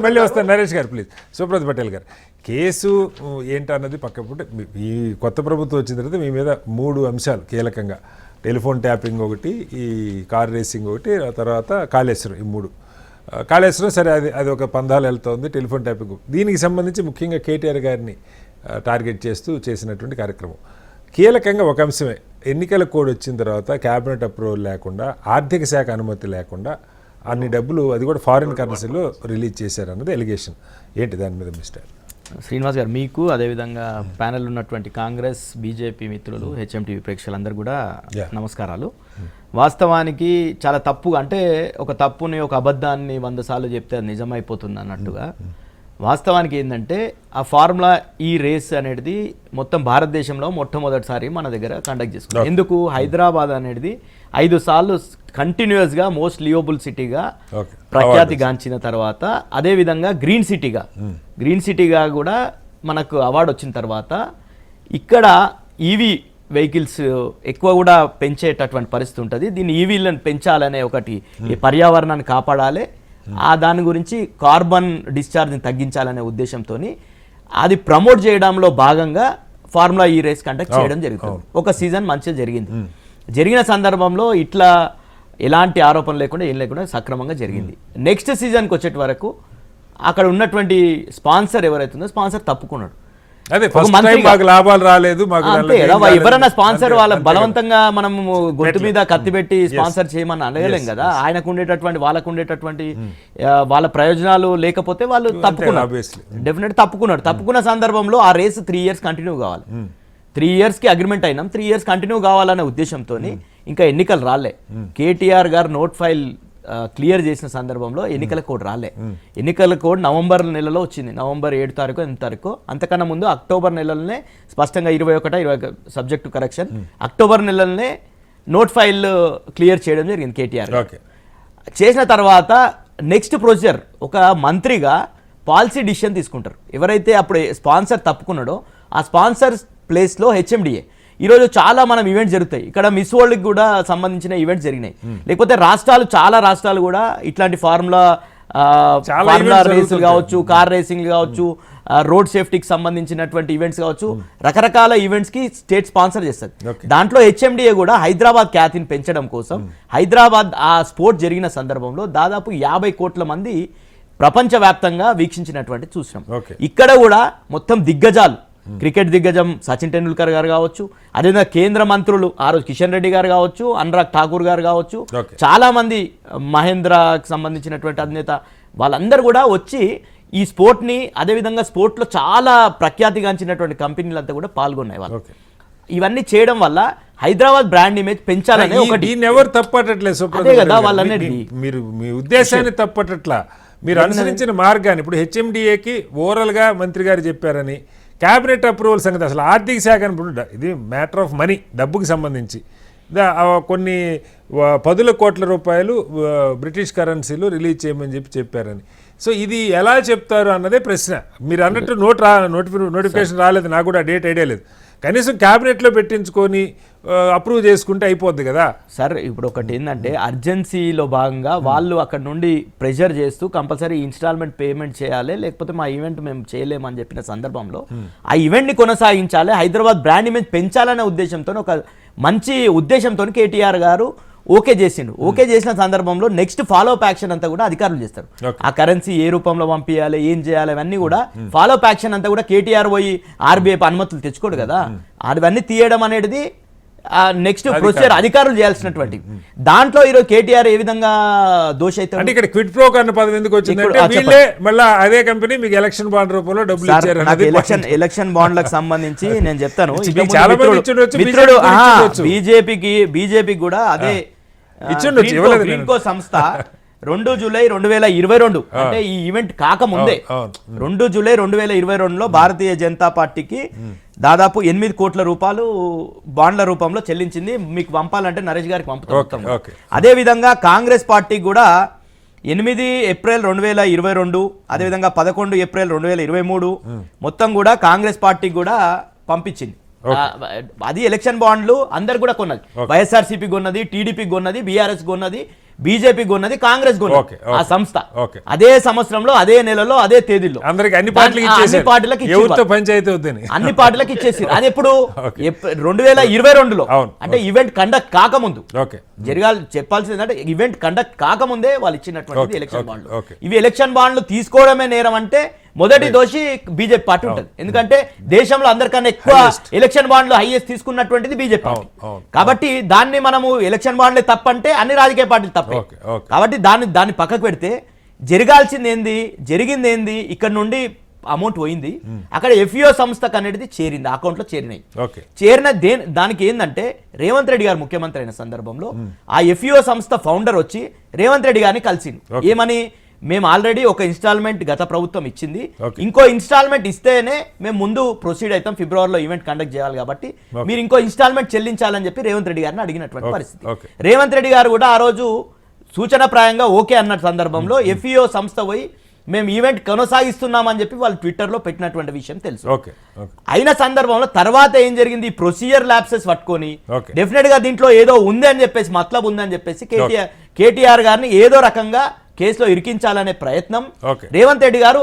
మళ్ళీ వస్తాను నరేష్ గారు ప్లీజ్. సుబ్రత్ పటేల్ గారు, కేసు ఏంటన్నది పక్కన ఈ కొత్త ప్రభుత్వం వచ్చిన తర్వాత మీ మీద 3 అంశాలు కీలకంగా, టెలిఫోన్ ట్యాపింగ్ ఒకటి, ఈ కార్ రేసింగ్ ఒకటి, ఆ తర్వాత కాళేశ్వరం, ఈ 3. కాళేశ్వరం సరే అది ఒక పందాలు వెళ్తోంది, టెలిఫోన్ ట్యాపింగ్ దీనికి సంబంధించి ముఖ్యంగా కేటీఆర్ గారిని టార్గెట్ చేస్తూ చేసినటువంటి కార్యక్రమం. కీలకంగా ఒక అంశమే, ఎన్నికల కోడ్ వచ్చిన తర్వాత క్యాబినెట్ అప్రూవల్ లేకుండా, ఆర్థిక శాఖ అనుమతి లేకుండా అన్ని డబ్బులు, అది కూడా ఫారిన్ కరెన్సీలో రిలీజ్ చేశారన్నది ఎలిగేషన్. ఏంటి దాని మీద మిస్టర్ శ్రీనివాస్ గారు, మీకు అదేవిధంగా ప్యానెల్ ఉన్నటువంటి కాంగ్రెస్ బీజేపీ మిత్రులు, హెచ్ఎంటీవీ ప్రేక్షకులందరూ కూడా నమస్కారాలు. వాస్తవానికి చాలా తప్పుగా, అంటే ఒక తప్పుని, ఒక అబద్ధాన్ని 100 సార్లు చెప్తే అది నిజమైపోతుంది అన్నట్టుగా, వాస్తవానికి ఏంటంటే ఆ ఫార్ములా ఈ రేస్ అనేది మొత్తం భారతదేశంలో మొట్టమొదటిసారి మన దగ్గర కండక్ట్ చేసుకున్నాం. ఎందుకు? హైదరాబాద్ అనేది 5 సార్లు కంటిన్యూస్గా మోస్ట్ లియోబుల్ సిటీగా ప్రఖ్యాతి గాంచిన తర్వాత, అదేవిధంగా గ్రీన్ సిటీగా కూడా మనకు అవార్డు వచ్చిన తర్వాత, ఇక్కడ ఈవీ వెహికల్స్ ఎక్కువ కూడా పెంచేటటువంటి పరిస్థితి ఉంటుంది. దీన్ని ఈవీలను పెంచాలనే ఒకటి, ఈ పర్యావరణాన్ని కాపాడాలి, దాని గురించి కార్బన్ డిశ్చార్జ్ని తగ్గించాలనే ఉద్దేశంతో అది ప్రమోట్ చేయడంలో భాగంగా ఫార్ములా ఈ రేస్ కండక్ట్ చేయడం జరుగుతుంది. ఒక సీజన్ మంచిగా జరిగిన సందర్భంలో ఇట్లా ఎలాంటి ఆరోపణ లేకుండా ఏం లేకుండా సక్రమంగా జరిగింది. నెక్స్ట్ సీజన్కి వచ్చేటి వరకు అక్కడ ఉన్నటువంటి స్పాన్సర్ ఎవరైతే ఉందో స్పాన్సర్ తప్పుకున్నాడు. లాభాలు రాలేదు, ఎవరైనా స్పాన్సర్ వాళ్ళ బలవంతంగా మనం గొంతు మీద కత్తి పెట్టి స్పాన్సర్ చేయమని అనగలేం కదా. ఆయనకు ఉండేటటువంటి వాళ్ళకు ఉండేటటువంటి వాళ్ళ ప్రయోజనాలు లేకపోతే వాళ్ళు తప్పుకున్నారు, డెఫినెట్ తప్పుకున్నాడు. తప్పుకున్న సందర్భంలో ఆ రేస్ 3 years కంటిన్యూ కావాలి. 3 yearsకి అగ్రిమెంట్ అయినాం, 3 years కంటిన్యూ కావాలనే ఉద్దేశంతో ఇంకా ఎన్నికలు రాలే. కేటీఆర్ గారు నోట్ ఫైల్ క్లియర్ చేసిన సందర్భంలో ఎన్నికల కోడ్ రాలే. ఎన్నికల కోడ్ నవంబర్ నెలలో వచ్చింది, నవంబర్ 7 తారీఖు 8 తారీఖు. అంతకన్నా ముందు అక్టోబర్ నెలలోనే స్పష్టంగా 21 సబ్జెక్టు కరెక్షన్, అక్టోబర్ నెలలోనే నోట్ ఫైల్ క్లియర్ చేయడం జరిగింది కేటీఆర్. చేసిన తర్వాత నెక్స్ట్ ప్రొసీజర్, ఒక మంత్రిగా పాలసీ డిసిషన్ తీసుకుంటారు. ఎవరైతే అప్పుడు స్పాన్సర్ తప్పుకున్నాడో ఆ స్పాన్సర్ ప్లేస్లో హెచ్ఎండిఏ. ఈరోజు చాలా మనం ఈవెంట్స్ జరుగుతాయి, ఇక్కడ మిస్ వరల్డ్కి కూడా సంబంధించిన ఈవెంట్స్ జరిగినాయి. లేకపోతే చాలా రాష్ట్రాలు కూడా ఇట్లాంటి ఫార్ములా రేసులు కావచ్చు, కార్ రేసింగ్లు కావచ్చు, రోడ్ సేఫ్టీకి సంబంధించినటువంటి ఈవెంట్స్ కావచ్చు, రకరకాల ఈవెంట్స్కి స్టేట్ స్పాన్సర్ చేస్తుంది. దాంట్లో హెచ్ఎండిఏ కూడా హైదరాబాద్ ఖ్యాతిని పెంచడం కోసం, హైదరాబాద్ ఆ స్పోర్ట్ జరిగిన సందర్భంలో దాదాపు 50 కోట్ల మంది ప్రపంచవ్యాప్తంగా వీక్షించినటువంటి చూసినాం. ఇక్కడ కూడా మొత్తం దిగ్గజాలు, క్రికెట్ దిగ్గజం సచిన్ టెండూల్కర్ గారు కావచ్చు, అదేవిధంగా కేంద్ర మంత్రులు ఆ రోజు కిషన్ రెడ్డి గారు కావచ్చు, అనురాగ్ ఠాకూర్ గారు కావచ్చు, చాలా మంది మహేంద్రకు సంబంధించినటువంటి అధినేత, వాళ్ళందరూ కూడా వచ్చి ఈ స్పోర్ట్ని, అదేవిధంగా స్పోర్ట్లో చాలా ప్రఖ్యాతిగాంచినటువంటి కంపెనీలంతా కూడా పాల్గొన్నాయి. వాళ్ళు ఇవన్నీ చేయడం వల్ల హైదరాబాద్ బ్రాండ్ ఇమేజ్ పెంచాలని ఒకటి. ఎవరు తప్పట్లేదు కదా వాళ్ళనేది, మీరు మీ ఉద్దేశాన్ని తప్పట్లా, మీరు అనుసరించిన మార్గాన్ని. ఇప్పుడు హెచ్ఎండిఏకి ఓవరాల్గా మంత్రి గారు చెప్పారని, క్యాబినెట్ అప్రూవల్ సంగతి, అసలు ఆర్థిక శాఖ ఇది మ్యాటర్ ఆఫ్ మనీ, డబ్బుకి సంబంధించి కొన్ని 10 కోట్ల రూపాయలు బ్రిటిష్ కరెన్సీలు రిలీజ్ చేయమని చెప్పారని. సో ఇది ఎలా చెప్తారు అన్నదే ప్రశ్న. మీరు అన్నట్టు నోటిఫికేషన్ రాలేదు, నాకు కూడా డేట్ ఐడియా లేదు. కనీసం క్యాబినెట్లో పెట్టించుకొని అప్రూవ్ చేసుకుంటే అయిపోద్ది కదా సార్. ఇప్పుడు ఒకటి ఏంటంటే, అర్జెన్సీలో భాగంగా వాళ్ళు అక్కడ నుండి ప్రెషర్ చేస్తూ కంపల్సరీ ఇన్స్టాల్మెంట్ పేమెంట్ చేయాలి, లేకపోతే మా ఈవెంట్ మేము చేయలేమని చెప్పిన సందర్భంలో ఆ ఈవెంట్ని కొనసాగించాలి, హైదరాబాద్ బ్రాండ్ ఇమేజ్ పెంచాలనే ఉద్దేశంతో, ఒక మంచి ఉద్దేశంతో కేటీఆర్ గారు ఓకే చేసిండు. ఓకే చేసిన సందర్భంలో నెక్స్ట్ ఫాలో అప్ యాక్షన్ అంతా కూడా అధికారులు చేస్తారు. ఆ కరెన్సీ ఏ రూపంలో పంపించాలి, ఏం చేయాలి, అవన్నీ కూడా ఫాలో అప్ యాక్షన్ అంతా కూడా కేటీఆర్ పోయి ఆర్బీఐ అనుమతులు తెచ్చుకోడు కదా, అవన్నీ తీయడం అనేది నెక్స్ట్ ప్రొసీజర్ అధికారులు చేయాల్సినటువంటి. దాంట్లో ఈరోజు కేటీఆర్ ఏ విధంగా దోష అయితే, అంటే ఇక్కడ క్విట్ ప్రో అన్న పదం ఎందుకు వచ్చిందంటే, మళ్ళీ అదే కంపెనీ మీకు ఎలక్షన్ బాండ్ రూపంలో డబ్బులు ఇచ్చారు. ఎలక్షన్ బాండ్లకు సంబంధించి నేను చెప్తాను, మిత్రుడు బీజేపీకి కూడా అదే గ్రీన్కో సంస్థ 2 జూలై 2022, అంటే ఈ ఈవెంట్ కాకముందే 2 జూలై 2022లో భారతీయ జనతా పార్టీకి దాదాపు 8 కోట్ల రూపాయలు బాండ్ల రూపంలో చెల్లించింది. మీకు పంపాలంటే నరేష్ గారికి పంపుతాం. అదేవిధంగా కాంగ్రెస్ పార్టీ కూడా 8 ఏప్రిల్ 2022, అదేవిధంగా 11 ఏప్రిల్ 2023 మొత్తం కూడా కాంగ్రెస్ పార్టీకి కూడా పంపించింది. అది ఎలక్షన్ బాండ్లు అందరు కూడా కొన్నది, వైఎస్ఆర్సీపీ కొన్నది, టీడీపీ కొన్నది, బీఆర్ఎస్ కొన్నది, బీజేపీ కొన్నది, కాంగ్రెస్ ఓకే, కొన్నది ఓకే. ఆ సంస్థ. ఓకే. అదే సంవత్సరంలో, అదే నెలలో, అదే తేదీలో అందరికి అన్ని పార్టీలకు అన్ని ఇచ్చేసారు. పార్టీలకు ఎవరితో పంచాయతీ వద్దని. అన్ని పార్టీలకు ఇచ్చేసి అది ఎప్పుడు ఓకే. 2022లో అవును. అంటే ఈవెంట్ కండక్ట్ కాకముందు ఓకే. చెప్పాల్సింది అంటే ఈవెంట్ కండక్ట్ కాకముందే వాళ్ళు ఇచ్చినటువంటి ఓకే, ఎలక్షన్ ఓకే, బాండ్లు. ఓకే. ఇవి ఎలక్షన్ బాండ్లు తీసుకోవడమే నేరం అంటే మొదటి దోషి బీజేపీ పార్టీ ఉంటుంది. ఎందుకంటే దేశంలో అందరికన్నా ఎక్కువ Highest. ఎలక్షన్ బాండ్లు హైయెస్ట్ తీసుకున్నటువంటిది బీజేపీ పార్టీ. అవును, అవును. కాబట్టి దాన్ని మనము ఎలక్షన్ బాండ్లే తప్పంటే అన్ని రాజకీయ పార్టీలు తప్పే. Okay, okay. కాబట్టి దాన్ని పక్కకు పెడితే జరిగింది ఏంది, ఇక్కడ నుండి అమౌంట్ పోయింది, అక్కడ ఎఫ్ఈఓ సంస్థకు అనేది చేరింది, అకౌంట్లో చేరినాయి. ఓకే. చేరిన దానికి ఏంటంటే రేవంత్ రెడ్డి గారు ముఖ్యమంత్రి అయిన సందర్భంలో ఆ ఎఫ్ఈఓ సంస్థ ఫౌండర్ వచ్చి రేవంత్ రెడ్డి గారిని కలిసింది. ఓకే. ఏమని, మేము ఆల్రెడీ ఒక ఇన్స్టాల్మెంట్ గత ప్రభుత్వం ఇచ్చింది, ఓకే. ఇంకో ఇన్స్టాల్మెంట్ ఇస్తేనే మేము ముందు ప్రొసీడ్ అవుతాం, ఫిబ్రవరిలో ఈవెంట్ కండక్ట్ చేయాలి కాబట్టి ఓకే. మీరు ఇంకో ఇన్స్టాల్మెంట్ చెల్లించాలని చెప్పి రేవంత్ రెడ్డి గారిని అడిగినటువంటి ఓకే. పరిస్థితి. ఓకే. రేవంత్ రెడ్డి గారు కూడా ఆ రోజు సూచనప్రాయంగా ఓకే అన్న సందర్భంలో ఎఫ్ఈఓ సంస్థ పోయి మేము ఈవెంట్ కొనసాగిస్తున్నామని చెప్పి వాళ్ళు ట్విట్టర్లో పెట్టినటువంటి విషయం తెలుసు. Okay, okay. అయిన సందర్భంలో తర్వాత ఏం జరిగింది, ఈ ప్రొసీజర్ ల్యాప్సెస్ పట్టుకొని ఓకే. డెఫినెట్ గా దీంట్లో ఏదో ఉంది అని చెప్పేసి, మతలబ్ ఉందని చెప్పేసి కేటీఆర్ గారిని ఏదో రకంగా కేసులో ఇరికించాలనే ప్రయత్నం ఓకే. రేవంత్ రెడ్డి గారు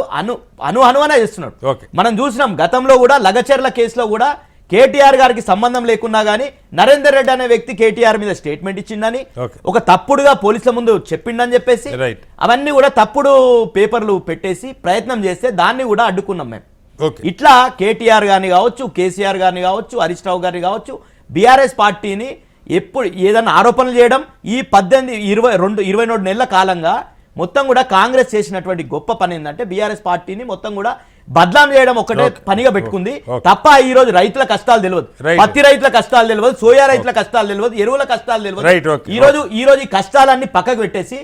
అనువనే చేస్తున్నాడు. ఓకే. మనం చూసినాం గతంలో కూడా లగచర్ల కేసులో కూడా కేటీఆర్ గారికి సంబంధం లేకున్నా గానీ నరేందర్ రెడ్డి అనే వ్యక్తి కేటీఆర్ మీద స్టేట్మెంట్ ఇచ్చిండని, ఓకే. ఒక తప్పుడుగా పోలీసుల ముందు చెప్పిండని చెప్పేసి రైట్. అవన్నీ కూడా తప్పుడు పేపర్లు పెట్టేసి ప్రయత్నం చేస్తే దాన్ని కూడా అడ్డుకున్నాం మేము. ఓకే. ఇట్లా కేటీఆర్ గారిని కావచ్చు, కేసీఆర్ గారిని కావచ్చు, హరీష్ రావు గారిని కావచ్చు, బీఆర్ఎస్ పార్టీని ఎప్పుడు ఏదైనా ఆరోపణలు చేయడం, ఈ 24 నెలల కాలంగా మొత్తం కూడా కాంగ్రెస్ చేసినటువంటి గొప్ప పని ఏంటంటే బీఆర్ఎస్ పార్టీని మొత్తం కూడా బద్నాం చేయడం ఒకటే పనిగా పెట్టుకుంది తప్ప ఈ రోజు రైతుల కష్టాలు తెలియదు, పత్తి రైతుల కష్టాలు తెలియదు, సోయా రైతుల కష్టాలు తెలియదు, ఎరువుల కష్టాలు తెలియదు. ఈ రోజు ఈ కష్టాలన్నీ పక్కకు పెట్టేసి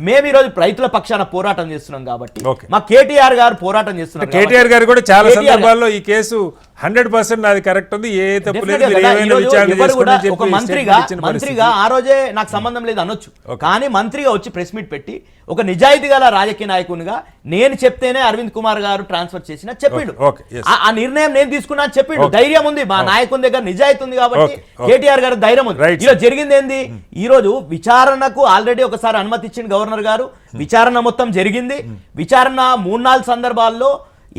మేము ఈ రోజు రైతుల పక్షాన పోరాటం చేస్తున్నాం కాబట్టి మా కేటీఆర్ గారు పోరాటం చేస్తున్నారు. కేటీఆర్ గారు కూడా చాలా సందర్భాల్లో ఈ కేసు 100% నాది కరెక్ట్ ఉంది, ఏ తప్పు లేదు, మీరు ఏమైనా విచారణ చేసుకోండి అని ఒక చెప్పి మంత్రిగా statement ఇచ్చిన మంత్రిగా ఆ రోజే నాకు సంబంధం లేదు అనొచ్చు, కానీ మంత్రిగా వచ్చి ప్రెస్ మీట్ పెట్టి ఒక నిజాయితీ గల రాజకీయ నాయకునిగా నేను చెప్తేనే అరవింద్ కుమార్ గారు ట్రాన్స్ఫర్ చేసిన చెప్పిండు, ఆ నిర్ణయం నేను తీసుకున్నా చెప్పిండు. ధైర్యం ఉంది మా నాయకుని దగ్గర, నిజాయితీ ఉంది కాబట్టి కేటీఆర్ గారు ధైర్యం ఉంది. ఈరోజు జరిగింది ఏంది, ఈ రోజు విచారణకు ఆల్రెడీ ఒకసారి అనుమతి ఇచ్చింది గవర్నర్ గారు, విచారణ మొత్తం జరిగింది. విచారణ 3-4 సందర్భాల్లో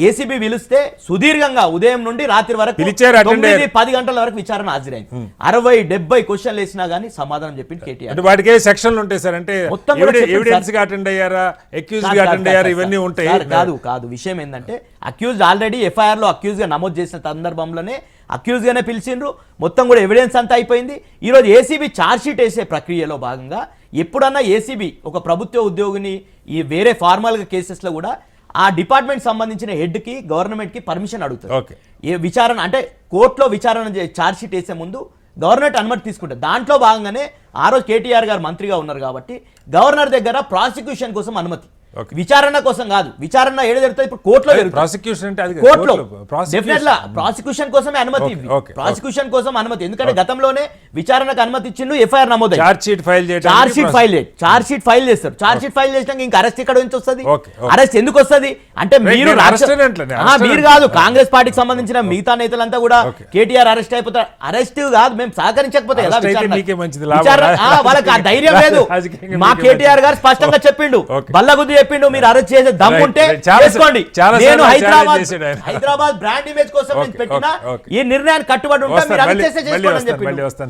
ఏసీబీ పిలిస్తే సుదీర్ఘంగా ఉదయం నుండి రాత్రి వరకు 9-10 గంటల వరకు విచారణ హాజరైంది. 60-70 క్వశ్చన్లు వేసినా గానీ సమాధానం చెప్పింది కేటీఆర్. వాటికే సెక్షన్లు ఉంటాయి సార్, అంటే ఎవిడెన్స్ గా అటెండ్ అయ్యారా, అక్యూజ్ గా అటెండ్ అయ్యారా, ఇవన్నీ ఉంటాయి. కాదు విషయం ఏంటంటే అక్యూజ్ ఆల్రెడీ ఎఫ్ఐఆర్ లో అక్యూజ్ గా నమోదు చేసిన సందర్భంలోనే అక్యూజ్ గానే పిలిచిండ్రు, మొత్తం కూడా ఎవిడెన్స్ అంతా అయిపోయింది. ఈ రోజు ఏసీబీ ఛార్జ్ షీట్ వేసే ప్రక్రియలో భాగంగా ఎప్పుడన్నా ఏసీబీ ఒక ప్రభుత్వ ఉద్యోగిని ఈ వేరే ఫార్మల్ గా కేసెస్ లో కూడా ఆ డిపార్ట్మెంట్ సంబంధించిన హెడ్ కి గవర్నమెంట్ కి పర్మిషన్ అడుగుతుంది. ఏ విచారణ అంటే కోర్టులో విచారణ ఛార్జ్ షీట్ వేసే ముందు గవర్నమెంట్ అనుమతి తీసుకుంటారు. దాంట్లో భాగంగానే ఆ రోజు కేటీఆర్ గారు మంత్రిగా ఉన్నారు కాబట్టి గవర్నర్ దగ్గర ప్రాసిక్యూషన్ కోసం అనుమతి, విచారణ కోసం కాదు. విచారణ ఏడు జరుగుతుంది ఇప్పుడు కోర్టులో కోర్టులో ప్రాసిక్యూషన్ కోసమే అనుమతి, ప్రాసిక్యూషన్ కోసం అనుమతి. ఎందుకంటే గతంలోనే విచారణకు అనుమతి ఇచ్చిండు, ఎఫ్ఐఆర్ నమోదు, ఛార్జ్ షీట్ ఫైల్ చేస్తారు. ఛార్జ్ షీట్ ఫైల్ చేసినాక ఇంకా అరెస్ట్ ఎక్కడ నుంచి వస్తుంది, అరెస్ట్ ఎందుకు వస్తుంది అంటే మీరు కాదు కాంగ్రెస్ పార్టీకి సంబంధించిన మిగతా నేతలంతా కూడా కేటీఆర్ అరెస్ట్ అయిపోతారు. అరెస్ట్ కాదు, మేము సహకరించకపోతే ఎలా వాళ్ళకి ఆ ధైర్యం లేదు. మా కేటీఆర్ గారు స్పష్టంగా చెప్పిండు, బల్లగుద్ది చెప్పిండు, మీరు అరెస్ట్ చేసే దమ్ముంటే చేసుకోండి. నేను హైదరాబాద్ బ్రాండ్ ఇమేజ్ కోసం నేను పెట్టిన ఈ నిర్ణయాన్ని కట్టుబడి ఉంటా, మీరు అరెస్ట్ చేస్తే చేసుకోండి అని చెప్పిండు.